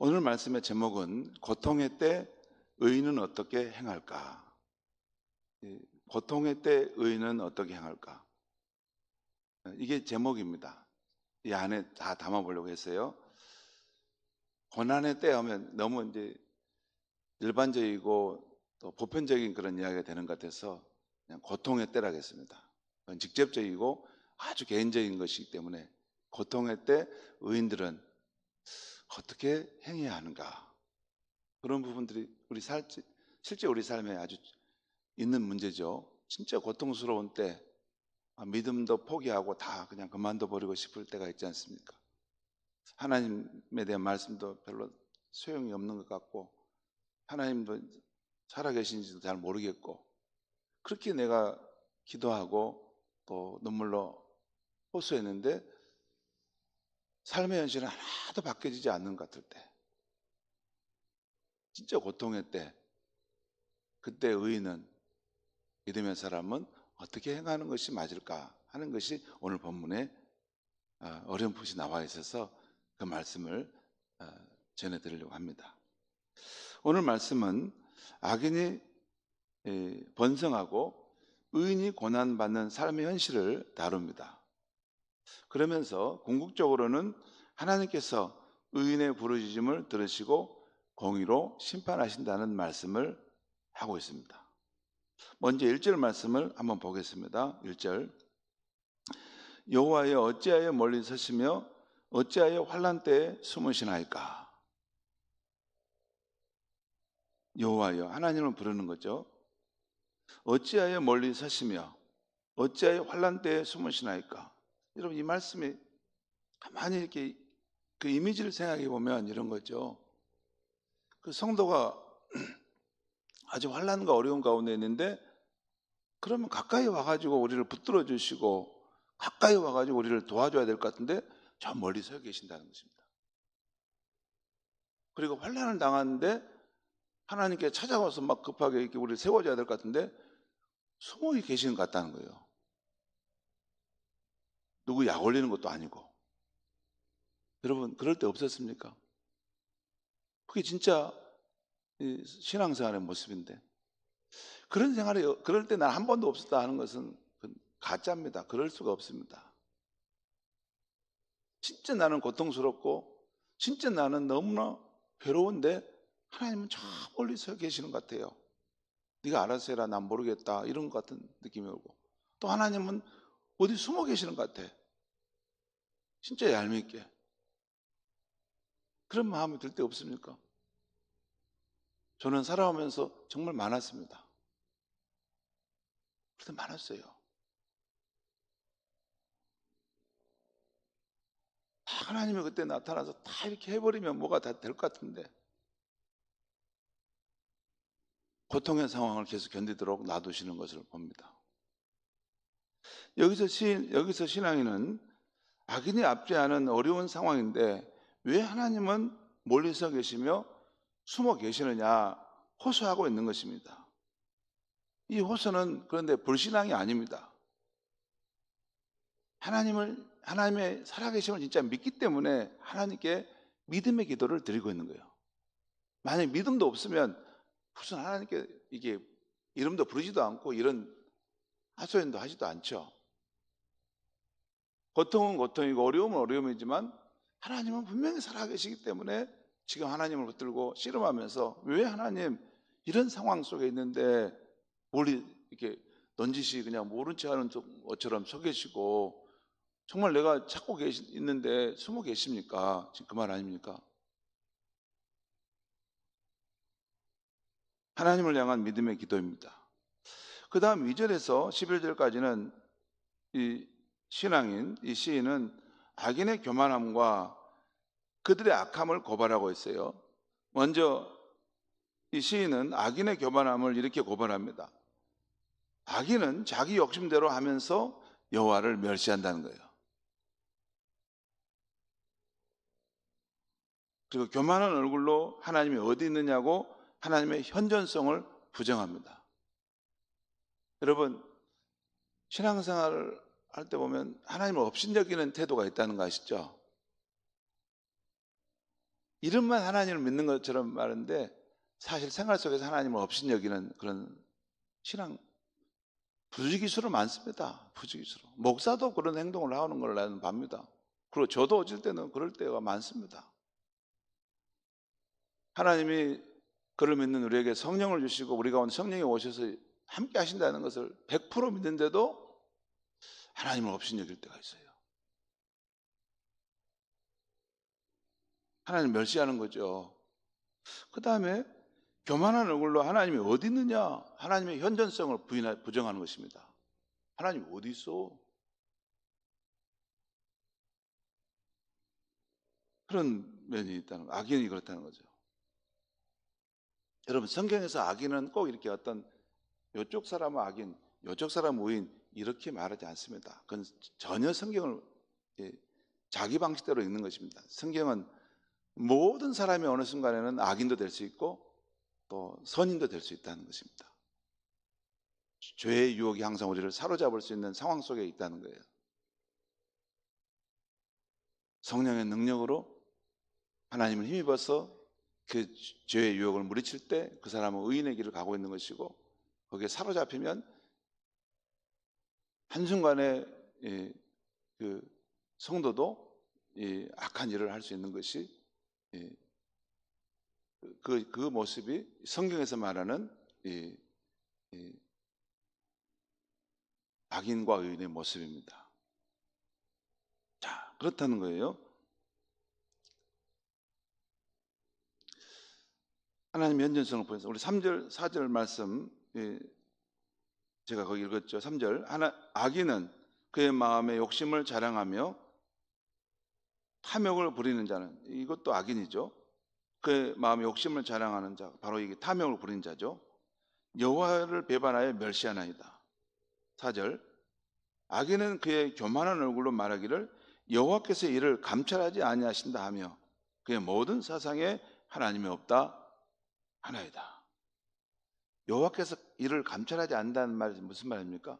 오늘 말씀의 제목은 고통의 때 의인은 어떻게 행할까? 고통의 때 의인은 어떻게 행할까? 이게 제목입니다. 이 안에 다 담아보려고 했어요. 고난의 때 하면 너무 이제 일반적이고 또 보편적인 그런 이야기가 되는 것 같아서 그냥 고통의 때라겠습니다. 그건 직접적이고 아주 개인적인 것이기 때문에 고통의 때 의인들은 어떻게 행해야 하는가? 그런 부분들이 실제 우리 삶에 아주 있는 문제죠. 진짜 고통스러운 때 믿음도 포기하고 다 그냥 그만둬 버리고 싶을 때가 있지 않습니까? 하나님에 대한 말씀도 별로 소용이 없는 것 같고 하나님도 살아계신지도 잘 모르겠고 그렇게 내가 기도하고 또 눈물로 호소했는데 삶의 현실은 하나도 바뀌어지지 않는 것 같을 때, 진짜 고통의 때, 그때 의인은, 믿음의 사람은 어떻게 행하는 것이 맞을까 하는 것이 오늘 본문에 어렴풋이 나와 있어서 그 말씀을 전해드리려고 합니다. 오늘 말씀은 악인이 번성하고 의인이 고난받는 삶의 현실을 다룹니다. 그러면서 궁극적으로는 하나님께서 의인의 부르짖음을 들으시고 공의로 심판하신다는 말씀을 하고 있습니다. 먼저 1절 말씀을 한번 보겠습니다. 1절. 여호와여 어찌하여 멀리 서시며 어찌하여 환난 때에 숨으시나이까. 여호와여, 하나님을 부르는 거죠. 어찌하여 멀리 서시며 어찌하여 환난 때에 숨으시나이까. 여러분, 이 말씀이 가만히 이렇게 그 이미지를 생각해 보면 이런 거죠. 그 성도가 아주 환난과 어려운 가운데 있는데 그러면 가까이 와가지고 우리를 붙들어 주시고 가까이 와가지고 우리를 도와줘야 될 것 같은데 저 멀리 서 계신다는 것입니다. 그리고 환난을 당하는데 하나님께 찾아와서 막 급하게 이렇게 우리를 세워줘야 될 것 같은데 숨어 계시는 것 같다는 거예요. 누구 약 올리는 것도 아니고. 여러분, 그럴 때 없었습니까? 그게 진짜 신앙생활의 모습인데, 그런 생활이 그럴 때 난 한 번도 없었다 하는 것은 가짜입니다. 그럴 수가 없습니다. 진짜 나는 고통스럽고 진짜 나는 너무나 괴로운데 하나님은 저 멀리 서 계시는 것 같아요. 네가 알아서 해라, 난 모르겠다, 이런 것 같은 느낌이 오고, 또 하나님은 어디 숨어 계시는 것 같아. 진짜 얄밉게. 그런 마음이 들 때 없습니까? 저는 살아오면서 정말 많았습니다. 그때 많았어요. 하나님이 그때 나타나서 다 이렇게 해버리면 뭐가 다 될 것 같은데 고통의 상황을 계속 견디도록 놔두시는 것을 봅니다. 여기서 신앙인은 악인이 압제하는 어려운 상황인데 왜 하나님은 멀리서 계시며 숨어 계시느냐 호소하고 있는 것입니다. 이 호소는 그런데 불신앙이 아닙니다. 하나님의 살아계심을 진짜 믿기 때문에 하나님께 믿음의 기도를 드리고 있는 거예요. 만약 믿음도 없으면 무슨 하나님께 이게 이름도 부르지도 않고 이런 하소연도 하지도 않죠. 고통은 고통이고 어려움은 어려움이지만 하나님은 분명히 살아계시기 때문에 지금 하나님을 붙들고 씨름하면서 왜 하나님 이런 상황 속에 있는데 멀리 이렇게 넌지시 그냥 모른 체 하는 것처럼 서 계시고 정말 내가 찾고 있는데 숨어 계십니까? 지금 그 말 아닙니까? 하나님을 향한 믿음의 기도입니다. 그 다음 2절에서 11절까지는 이 신앙인, 이 시인은 악인의 교만함과 그들의 악함을 고발하고 있어요. 먼저 이 시인은 악인의 교만함을 이렇게 고발합니다. 악인은 자기 욕심대로 하면서 여호와를 멸시한다는 거예요. 그리고 교만한 얼굴로 하나님이 어디 있느냐고 하나님의 현존성을 부정합니다. 여러분, 신앙생활을 할 때 보면 하나님을 업신여기는 태도가 있다는 거 아시죠? 이름만 하나님을 믿는 것처럼 말하는데 사실 생활 속에서 하나님을 없인 여기는 그런 신앙 부지기수로 많습니다. 부지기수로. 목사도 그런 행동을 하는 걸 나는 봅니다. 그리고 저도 어쩔 때는 그럴 때가 많습니다. 하나님이 그를 믿는 우리에게 성령을 주시고 우리 가운데 성령이 오셔서 함께 하신다는 것을 100% 믿는데도 하나님을 없인 여길 때가 있어요. 하나님 멸시하는 거죠. 그 다음에 교만한 얼굴로 하나님이 어디 있느냐, 하나님의 현존성을 부정하는 것입니다. 하나님 어디 있어? 그런 면이 있다는 거, 악인이 그렇다는 거죠. 여러분, 성경에서 악인은 꼭 이렇게 어떤 이쪽 사람은 악인, 이쪽 사람은 의인 이렇게 말하지 않습니다. 그건 전혀 성경을 자기 방식대로 읽는 것입니다. 성경은 모든 사람이 어느 순간에는 악인도 될 수 있고 또 선인도 될 수 있다는 것입니다. 죄의 유혹이 항상 우리를 사로잡을 수 있는 상황 속에 있다는 거예요. 성령의 능력으로 하나님을 힘입어서 그 죄의 유혹을 물리칠 때 그 사람은 의인의 길을 가고 있는 것이고, 거기에 사로잡히면 한순간에 그 성도도 악한 일을 할 수 있는 것이 그 모습이 성경에서 말하는 악인과 의인의 모습입니다. 자, 그렇다는 거예요. 하나님의 현존성을 보여서 우리 3절, 4절 말씀 제가 거기 읽었죠. 3절. 악인은 그의 마음에 욕심을 자랑하며 탐욕을 부리는 자는, 이것도 악인이죠. 그의 마음에 욕심을 자랑하는 자, 바로 이게 탐욕을 부리는 자죠. 여호와를 배반하여 멸시하나이다. 4절. 악인은 그의 교만한 얼굴로 말하기를 여호와께서 이를 감찰하지 아니하신다 하며 그의 모든 사상에 하나님이 없다 하나이다. 여호와께서 이를 감찰하지 않는다는 말이 무슨 말입니까?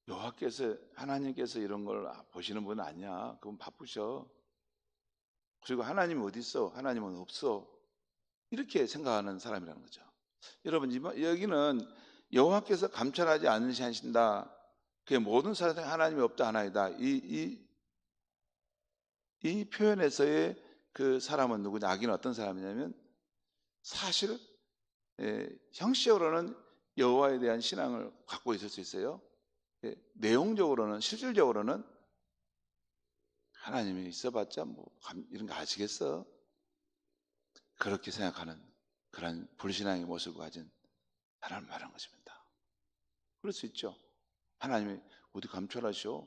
여호와께서, 하나님께서 이런 걸 보시는 분은 아니야. 그건 바쁘셔. 그리고 하나님이 어디 있어? 하나님은 없어. 이렇게 생각하는 사람이라는 거죠. 여러분, 여기는 여호와께서 감찰하지 않으신다, 그의 모든 사람에 하나님이 없다 하나이다, 이 표현에서의 그 사람은 누구냐, 악인은 어떤 사람이냐면 사실 형식적으로는 여호와에 대한 신앙을 갖고 있을 수 있어요. 내용적으로는, 실질적으로는 하나님이 있어봤자 뭐 이런 거 아시겠어? 그렇게 생각하는 그런 불신앙의 모습을 가진 사람을 말하는 것입니다. 그럴 수 있죠. 하나님이 어디 감찰하시오?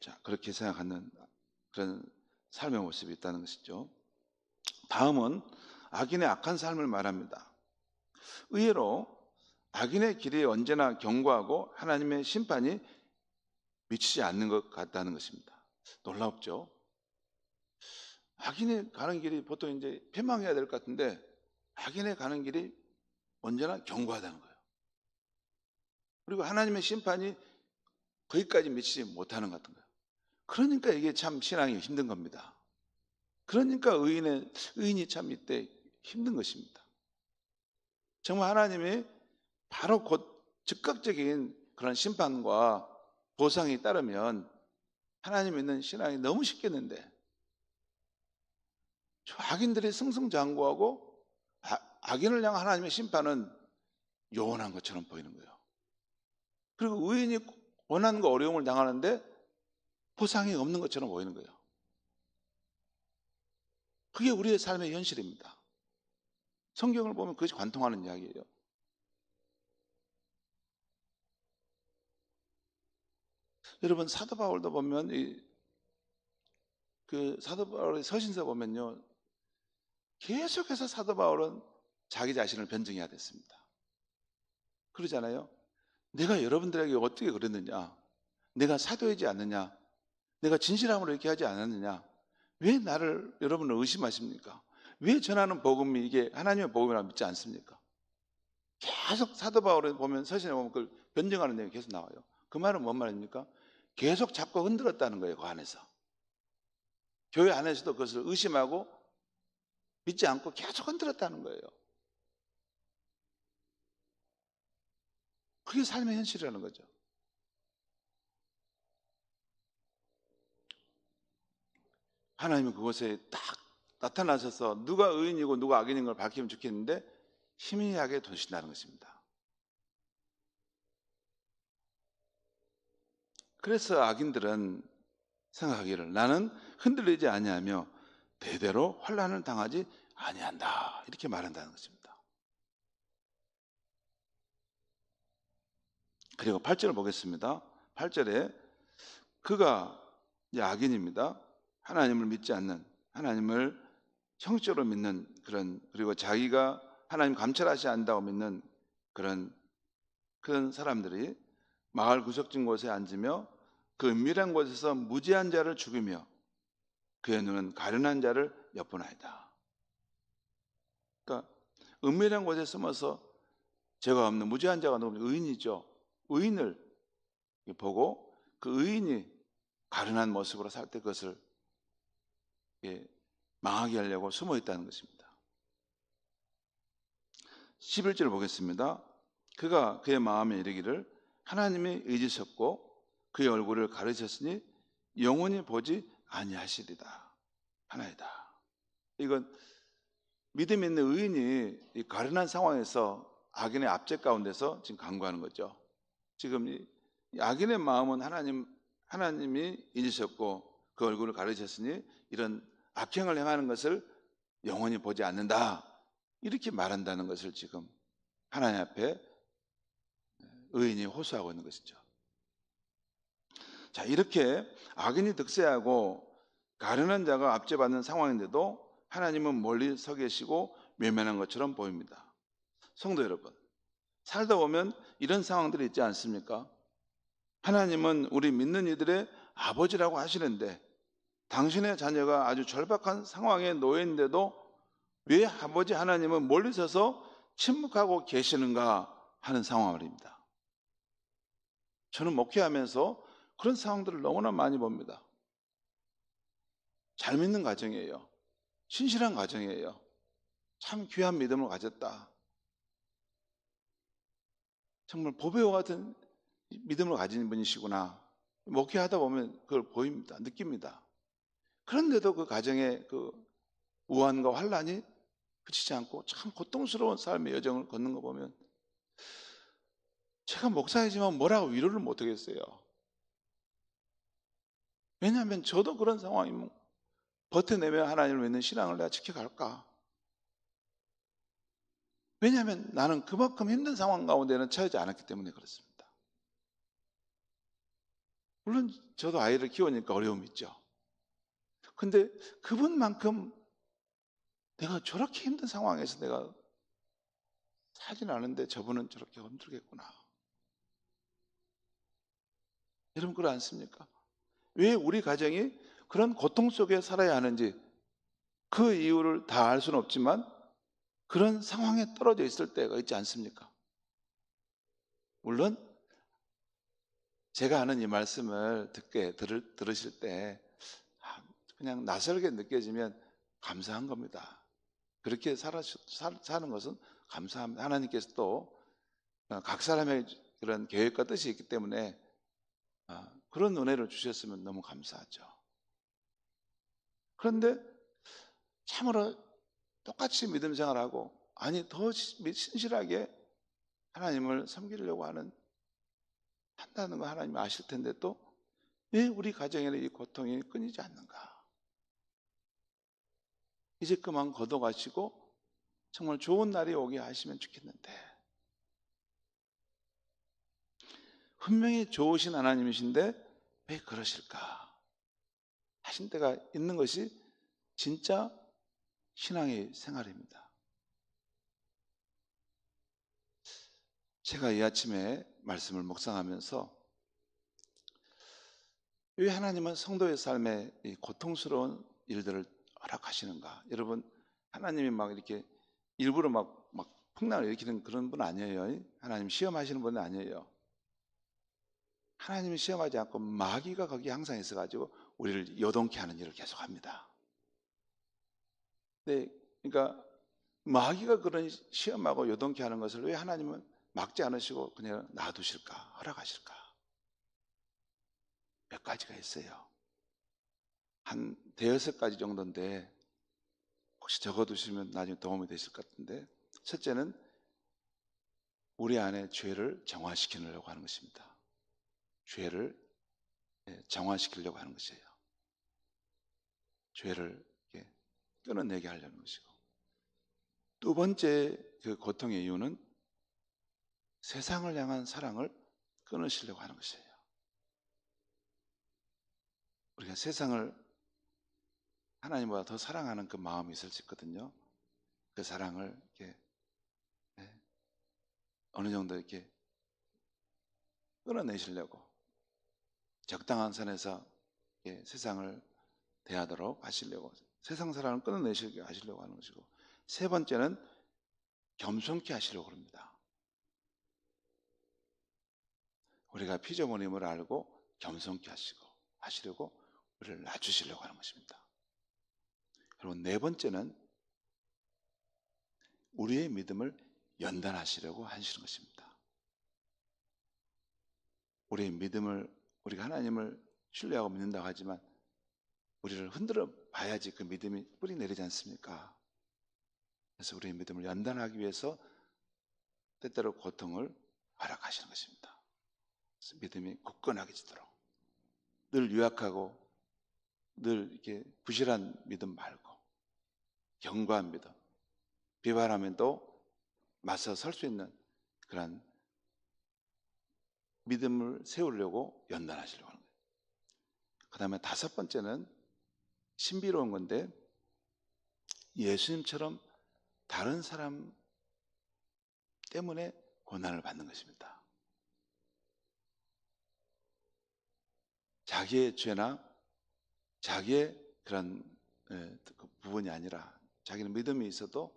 자, 그렇게 생각하는 그런 삶의 모습이 있다는 것이죠. 다음은 악인의 악한 삶을 말합니다. 의외로 악인의 길이 언제나 견고하고 하나님의 심판이 미치지 않는 것 같다는 것입니다. 놀랍죠? 악인의 가는 길이 보통 이제 패망해야 될 것 같은데 악인의 가는 길이 언제나 견고하다는 거예요. 그리고 하나님의 심판이 거기까지 미치지 못하는 것 같은 거예요. 그러니까 이게 참 신앙이 힘든 겁니다. 그러니까 의인이 참 이때 힘든 것입니다. 정말 하나님이 바로 곧 즉각적인 그런 심판과 보상이 따르면 하나님 믿는 신앙이 너무 쉽겠는데, 악인들이 승승장구하고 악인을 향한 하나님의 심판은 요원한 것처럼 보이는 거예요. 그리고 의인이 원한과 어려움을 당하는데 보상이 없는 것처럼 보이는 거예요. 그게 우리의 삶의 현실입니다. 성경을 보면 그것이 관통하는 이야기예요. 여러분, 사도 바울도 보면 그 사도 바울의 서신서 보면요, 계속해서 사도 바울은 자기 자신을 변증해야 됐습니다. 그러잖아요. 내가 여러분들에게 어떻게 그랬느냐? 내가 사도이지 않느냐? 내가 진실함으로 이렇게 하지 않았느냐? 왜 나를 여러분을 의심하십니까? 왜 전하는 복음이 이게 하나님의 복음이라고 믿지 않습니까? 계속 사도 바울에 보면, 서신에 보면 그걸 변증하는 내용이 계속 나와요. 그 말은 뭔 말입니까? 계속 잡고 흔들었다는 거예요, 그 안에서. 교회 안에서도 그것을 의심하고 믿지 않고 계속 흔들었다는 거예요. 그게 삶의 현실이라는 거죠. 하나님은 그곳에 딱 나타나셔서 누가 의인이고 누가 악인인 걸 밝히면 좋겠는데 희미하게 두신다는 것입니다. 그래서 악인들은 생각하기를 나는 흔들리지 아니하며 대대로 환난을 당하지 아니한다, 이렇게 말한다는 것입니다. 그리고 8절을 보겠습니다. 8절에 그가 악인입니다. 하나님을 믿지 않는, 하나님을 형식적으로 믿는 그런, 그리고 자기가 하나님 감찰하지 않는다고 믿는 그런 사람들이 마을 구석진 곳에 앉으며 그 은밀한 곳에서 무지한 자를 죽이며 그의 눈은 가련한 자를 엿보나이다. 그러니까 은밀한 곳에 숨어서 죄가 없는 무지한 자가 누구냐? 의인이죠. 의인을 보고 그 의인이 가련한 모습으로 살 때 그것을 망하게 하려고 숨어 있다는 것입니다. 11절 보겠습니다. 그가 그의 마음에 이르기를 하나님이 잊으셨고 그의 얼굴을 가리셨으니 영원히 보지 아니하시리다 하나이다. 이건 믿음 있는 의인이 이 가련한 상황에서 악인의 압제 가운데서 지금 간구하는 거죠. 지금 이 악인의 마음은 하나님이 잊으셨고 그 얼굴을 가리셨으니 이런 악행을 행하는 것을 영원히 보지 않는다, 이렇게 말한다는 것을 지금 하나님 앞에 의인이 호소하고 있는 것이죠. 자, 이렇게 악인이 득세하고 가련한 자가 압제받는 상황인데도 하나님은 멀리 서 계시고 외면한 것처럼 보입니다. 성도 여러분, 살다 보면 이런 상황들이 있지 않습니까? 하나님은 우리 믿는 이들의 아버지라고 하시는데 당신의 자녀가 아주 절박한 상황에 놓여있는데도 왜 아버지 하나님은 멀리 서서 침묵하고 계시는가 하는 상황입니다. 저는 목회하면서 그런 상황들을 너무나 많이 봅니다. 잘 믿는 가정이에요. 신실한 가정이에요. 참 귀한 믿음을 가졌다. 정말 보배와 같은 믿음을 가진 분이시구나. 목회하다 보면 그걸 보입니다. 느낍니다. 그런데도 그 가정의 그 우환과 환란이 그치지 않고 참 고통스러운 삶의 여정을 걷는 거 보면 제가 목사이지만 뭐라고 위로를 못 하겠어요. 왜냐하면 저도 그런 상황이면 버텨내며 하나님을 믿는 신앙을 내가 지켜갈까? 왜냐하면 나는 그만큼 힘든 상황 가운데는 처하지 않았기 때문에 그렇습니다. 물론 저도 아이를 키우니까 어려움이 있죠. 근데 그분만큼 내가 저렇게 힘든 상황에서 내가 살진 않은데 저분은 저렇게 힘들겠구나. 여러분 그렇지 않습니까? 왜 우리 가정이 그런 고통 속에 살아야 하는지 그 이유를 다 알 수는 없지만 그런 상황에 떨어져 있을 때가 있지 않습니까? 물론 제가 하는 이 말씀을 들으실 때 그냥 낯설게 느껴지면 감사한 겁니다. 그렇게 사는 것은 감사합니다. 하나님께서 또 각 사람의 그런 계획과 뜻이 있기 때문에 그런 은혜를 주셨으면 너무 감사하죠. 그런데 참으로 똑같이 믿음 생활하고 아니 더 신실하게 하나님을 섬기려고 한다는 거 하나님이 아실 텐데 또 왜 우리 가정에는 이 고통이 끊이지 않는가? 이제 그만 걷어가시고 정말 좋은 날이 오게 하시면 좋겠는데 분명히 좋으신 하나님이신데 왜 그러실까 하신 때가 있는 것이 진짜 신앙의 생활입니다. 제가 이 아침에 말씀을 묵상하면서 왜 하나님은 성도의 삶에 이 고통스러운 일들을 허락하시는가? 여러분, 하나님이 막 이렇게 일부러 막 풍랑을 일으키는 그런 분 아니에요. 하나님 시험하시는 분은 아니에요. 하나님이 시험하지 않고 마귀가 거기 항상 있어가지고 우리를 요동케 하는 일을 계속합니다. 네, 그러니까 마귀가 그런 시험하고 요동케 하는 것을 왜 하나님은 막지 않으시고 그냥 놔두실까? 허락하실까? 몇 가지가 있어요. 한 대여섯 가지 정도인데 혹시 적어두시면 나중에 도움이 되실 것 같은데, 첫째는 우리 안에 죄를 정화시키려고 하는 것입니다. 죄를 정화시키려고 하는 것이에요. 죄를 끊어내게 하려는 것이고, 두 번째 그 고통의 이유는 세상을 향한 사랑을 끊으시려고 하는 것이에요. 우리가 세상을 하나님보다 더 사랑하는 그 마음이 있을 수 있거든요. 그 사랑을 이렇게 어느 정도 이렇게 끊어내시려고 적당한 선에서 세상을 대하도록 하시려고, 세상 사랑을 끊어내시게 하시려고 하는 것이고, 세 번째는 겸손케 하시려고 합니다. 우리가 피조물임을 알고 겸손케 하시려고 우리를 낮추시려고 하는 것입니다. 그리고 네 번째는 우리의 믿음을 연단하시려고 하시는 것입니다. 우리의 믿음을, 우리가 하나님을 신뢰하고 믿는다고 하지만 우리를 흔들어 봐야지 그 믿음이 뿌리 내리지 않습니까? 그래서 우리의 믿음을 연단하기 위해서 때때로 고통을 허락하시는 것입니다. 그래서 믿음이 굳건하게 지도록, 늘 유약하고 늘 이렇게 부실한 믿음 말고 견고한 믿음, 비바람에도 맞서 설 수 있는 그런 믿음을 세우려고 연단하시려고 하는 거예요. 그 다음에 다섯 번째는 신비로운 건데, 예수님처럼 다른 사람 때문에 고난을 받는 것입니다. 자기의 죄나 자기의 그런 그 부분이 아니라 자기는 믿음이 있어도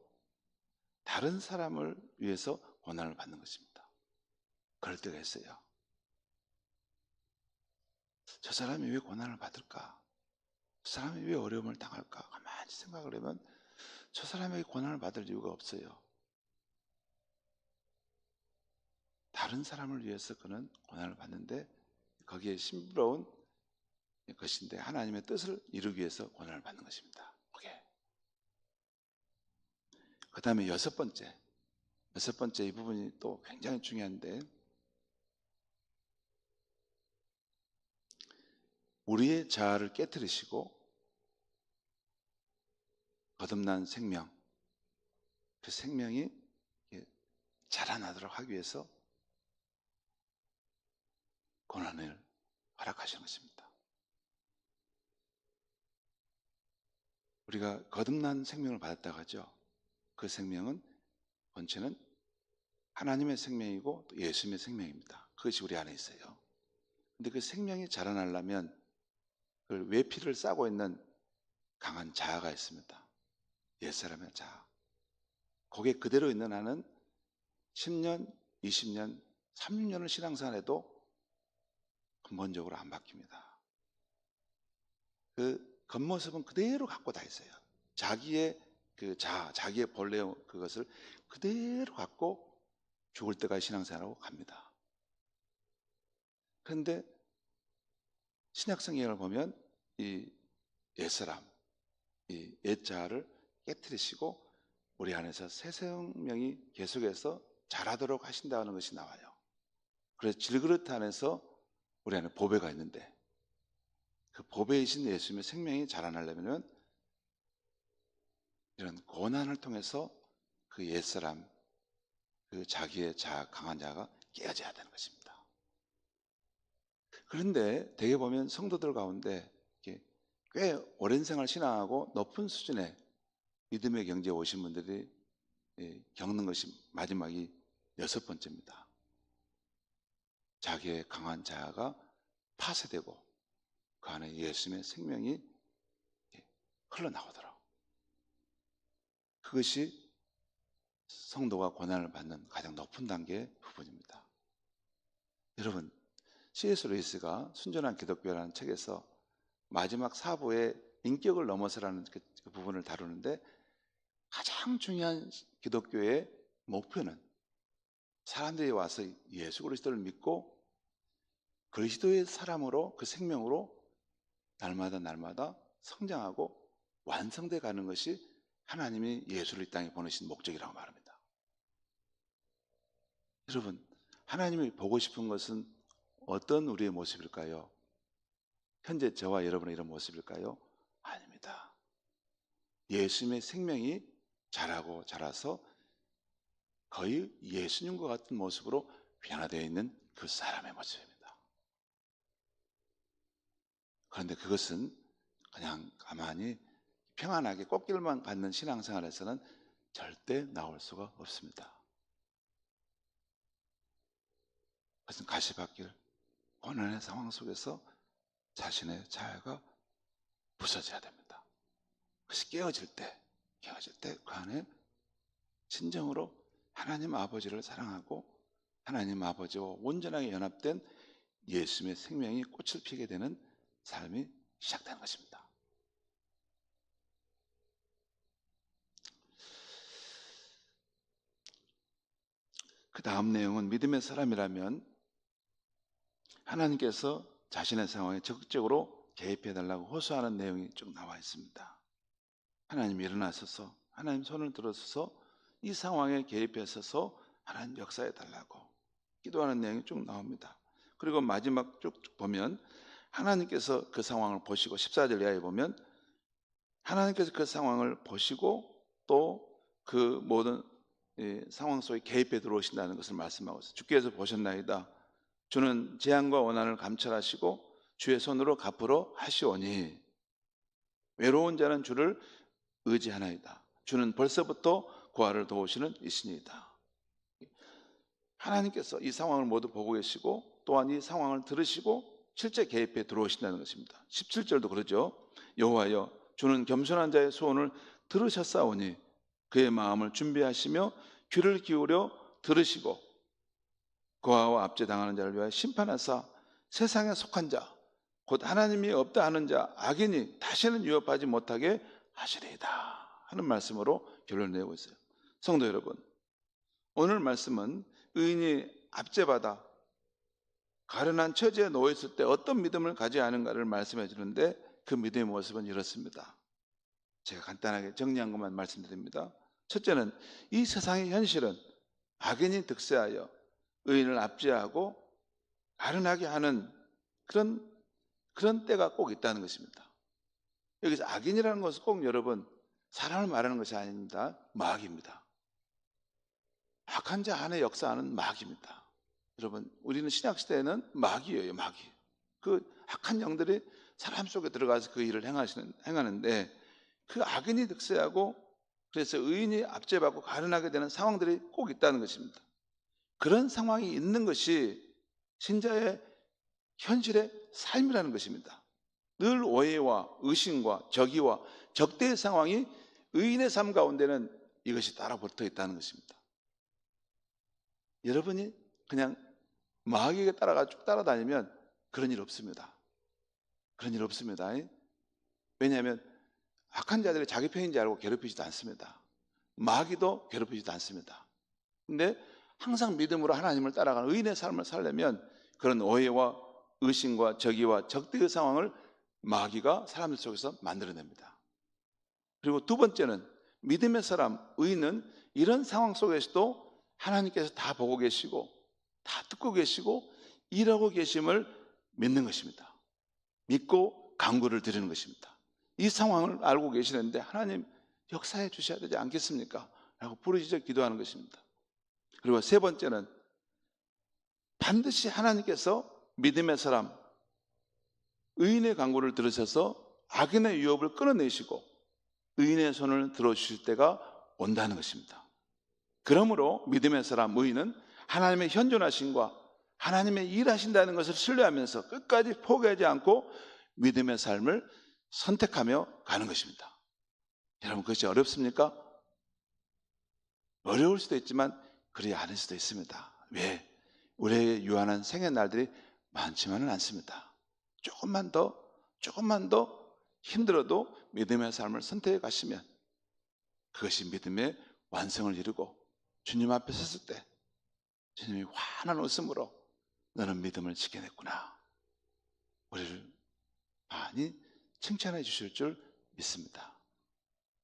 다른 사람을 위해서 고난을 받는 것입니다. 그럴 때가 있어요. 저 사람이 왜 고난을 받을까? 저 사람이 왜 어려움을 당할까? 가만히 생각을 하면 저 사람에게 고난을 받을 이유가 없어요. 다른 사람을 위해서 그는 고난을 받는데 거기에 신비로운 것인데 하나님의 뜻을 이루기 위해서 고난을 받는 것입니다. 그 다음에 여섯 번째 이 부분이 또 굉장히 중요한데, 우리의 자아를 깨뜨리시고 거듭난 생명, 그 생명이 자라나도록 하기 위해서 고난을 허락하시는 것입니다. 우리가 거듭난 생명을 받았다고 하죠. 그 생명은 본체는 하나님의 생명이고 또 예수님의 생명입니다. 그것이 우리 안에 있어요. 근데 그 생명이 자라나려면 그 외피를 싸고 있는 강한 자아가 있습니다. 옛사람의 자아. 거기에 그대로 있는 한은 10년, 20년, 30년을 신앙생활해도 근본적으로 안 바뀝니다. 그 겉모습은 그대로 갖고 다 있어요. 자기의 그 자아, 자기의 본래 그것을 그대로 갖고 죽을 때까지 신앙생활하고 갑니다. 그런데 신약 성경을 보면 이 옛사람, 이 옛자아를 깨뜨리시고 우리 안에서 새 생명이 계속해서 자라도록 하신다는 것이 나와요. 그래서 질그릇 안에서 우리 안에 보배가 있는데 그 보배이신 예수님의 생명이 자라나려면 이런 고난을 통해서 그 옛사람, 그 자기의 자아, 강한 자아가 깨어져야 되는 것입니다. 그런데 대개 보면 성도들 가운데 꽤 오랜 생활 신앙하고 높은 수준의 믿음의 경지에 오신 분들이 겪는 것이 마지막이 여섯 번째입니다. 자기의 강한 자아가 파쇄되고 그 안에 예수님의 생명이 흘러나오도록, 그것이 성도가 고난을 받는 가장 높은 단계의 부분입니다. 여러분, C.S. 루이스가 순전한 기독교라는 책에서 마지막 4부의 인격을 넘어서라는 그 부분을 다루는데, 가장 중요한 기독교의 목표는 사람들이 와서 예수 그리스도를 믿고 그리스도의 사람으로, 그 생명으로 날마다 성장하고 완성돼 가는 것이 하나님이 예수를 이 땅에 보내신 목적이라고 말합니다. 여러분, 하나님이 보고 싶은 것은 어떤 우리의 모습일까요? 현재 저와 여러분의 이런 모습일까요? 아닙니다. 예수님의 생명이 자라고 자라서 거의 예수님과 같은 모습으로 변화되어 있는 그 사람의 모습입니다. 그런데 그것은 그냥 가만히 평안하게 꽃길만 걷는 신앙생활에서는 절대 나올 수가 없습니다. 그것은 가시밭길, 고난의 상황 속에서 자신의 자아가 부서져야 됩니다. 그것이 깨어질 때 그 안에 진정으로 하나님 아버지를 사랑하고 하나님 아버지와 온전하게 연합된 예수님의 생명이 꽃을 피게 되는 삶이 시작되는 것입니다. 그 다음 내용은 믿음의 사람이라면 하나님께서 자신의 상황에 적극적으로 개입해달라고 호소하는 내용이 쭉 나와 있습니다. 하나님 일어나셔서, 하나님 손을 들어서서 이 상황에 개입하셔서 하나님 역사해달라고 기도하는 내용이 쭉 나옵니다. 그리고 마지막 쭉 보면 하나님께서 그 상황을 보시고 14절 이하에 보면 하나님께서 그 상황을 보시고 또 그 모든 상황 속에 개입해 들어오신다는 것을 말씀하고 있어요. 주께서 보셨나이다. 주는 재앙과 원한을 감찰하시고 주의 손으로 갚으러 하시오니 외로운 자는 주를 의지하나이다. 주는 벌써부터 고아를 도우시는 이시니이다. 하나님께서 이 상황을 모두 보고 계시고 또한 이 상황을 들으시고 실제 개입해 들어오신다는 것입니다. 17절도 그러죠. 여호와여, 주는 겸손한 자의 소원을 들으셨사오니 그의 마음을 준비하시며 귀를 기울여 들으시고 고아와 압제당하는 자를 위하여 심판하사 세상에 속한 자 곧 하나님이 없다 하는 자 악인이 다시는 유업하지 못하게 하시리이다 하는 말씀으로 결론을 내고 있어요. 성도 여러분, 오늘 말씀은 의인이 압제받아 가련한 처지에 놓여 있을 때 어떤 믿음을 가져야 하는가를 말씀해 주는데, 그 믿음의 모습은 이렇습니다. 제가 간단하게 정리한 것만 말씀드립니다. 첫째는 이 세상의 현실은 악인이 득세하여 의인을 압제하고 가련하게 하는 그런 때가 꼭 있다는 것입니다. 여기서 악인이라는 것은 꼭 여러분 사람을 말하는 것이 아닙니다. 마귀입니다. 악한 자 안에 역사하는 마귀입니다. 여러분, 우리는 신약시대에는 마귀예요. 마귀. 그 악한 영들이 사람 속에 들어가서 그 일을 행하는데, 그 악인이 득세하고 그래서 의인이 압제받고 가련하게 되는 상황들이 꼭 있다는 것입니다. 그런 상황이 있는 것이 신자의 현실의 삶이라는 것입니다. 늘 오해와 의심과 적의와 적대의 상황이 의인의 삶 가운데는 이것이 따라 붙어 있다는 것입니다. 여러분이 그냥 마귀에게 쭉 따라다니면 그런 일 없습니다. 그런 일 없습니다. 왜냐하면 악한 자들이 자기 편인 줄 알고 괴롭히지도 않습니다. 마귀도 괴롭히지도 않습니다. 근데 항상 믿음으로 하나님을 따라가는 의인의 삶을 살려면 그런 오해와 의심과 적의와 적대의 상황을 마귀가 사람들 속에서 만들어냅니다. 그리고 두 번째는 믿음의 사람, 의인은 이런 상황 속에서도 하나님께서 다 보고 계시고 다 듣고 계시고 일하고 계심을 믿는 것입니다. 믿고 간구를 드리는 것입니다. 이 상황을 알고 계시는데 하나님 역사해 주셔야 되지 않겠습니까? 라고 부르짖어 기도하는 것입니다. 그리고 세 번째는 반드시 하나님께서 믿음의 사람, 의인의 간구를 들으셔서 악인의 유업을 끊어내시고 의인의 손을 들어주실 때가 온다는 것입니다. 그러므로 믿음의 사람, 의인은 하나님의 현존하심과 하나님의 일하신다는 것을 신뢰하면서 끝까지 포기하지 않고 믿음의 삶을 선택하며 가는 것입니다. 여러분, 그것이 어렵습니까? 어려울 수도 있지만 그리 않을 수도 있습니다. 왜? 우리에게 유한한 생의 날들이 많지만은 않습니다. 조금만 더 조금만 더 힘들어도 믿음의 삶을 선택해 가시면 그것이 믿음의 완성을 이루고 주님 앞에 섰을 때 주님이 환한 웃음으로 너는 믿음을 지켜냈구나, 우리를 많이 칭찬해 주실 줄 믿습니다.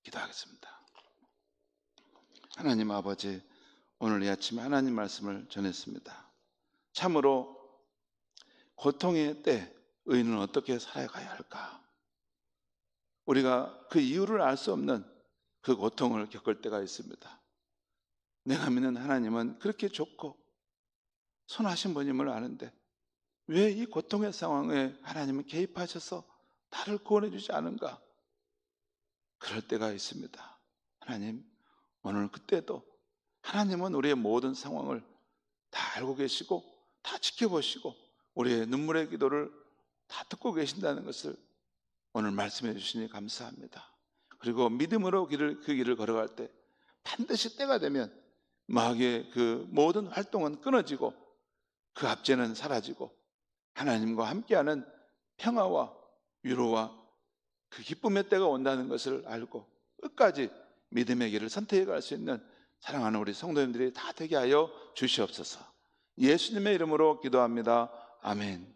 기도하겠습니다. 하나님 아버지, 오늘 이 아침에 하나님 말씀을 전했습니다. 참으로 고통의 때 의인은 어떻게 살아가야 할까? 우리가 그 이유를 알 수 없는 그 고통을 겪을 때가 있습니다. 내가 믿는 하나님은 그렇게 좋고 선하신 분임을 아는데 왜 이 고통의 상황에 하나님은 개입하셔서 나를 구원해 주지 않은가? 그럴 때가 있습니다. 하나님, 오늘 그때도 하나님은 우리의 모든 상황을 다 알고 계시고 다 지켜보시고 우리의 눈물의 기도를 다 듣고 계신다는 것을 오늘 말씀해 주시니 감사합니다. 그리고 믿음으로 그 길을 걸어갈 때 반드시 때가 되면 마귀의 그 모든 활동은 끊어지고 그 압제는 사라지고 하나님과 함께하는 평화와 위로와 그 기쁨의 때가 온다는 것을 알고 끝까지 믿음의 길을 선택해 갈 수 있는 사랑하는 우리 성도님들이 다 되게 하여 주시옵소서. 예수님의 이름으로 기도합니다. 아멘.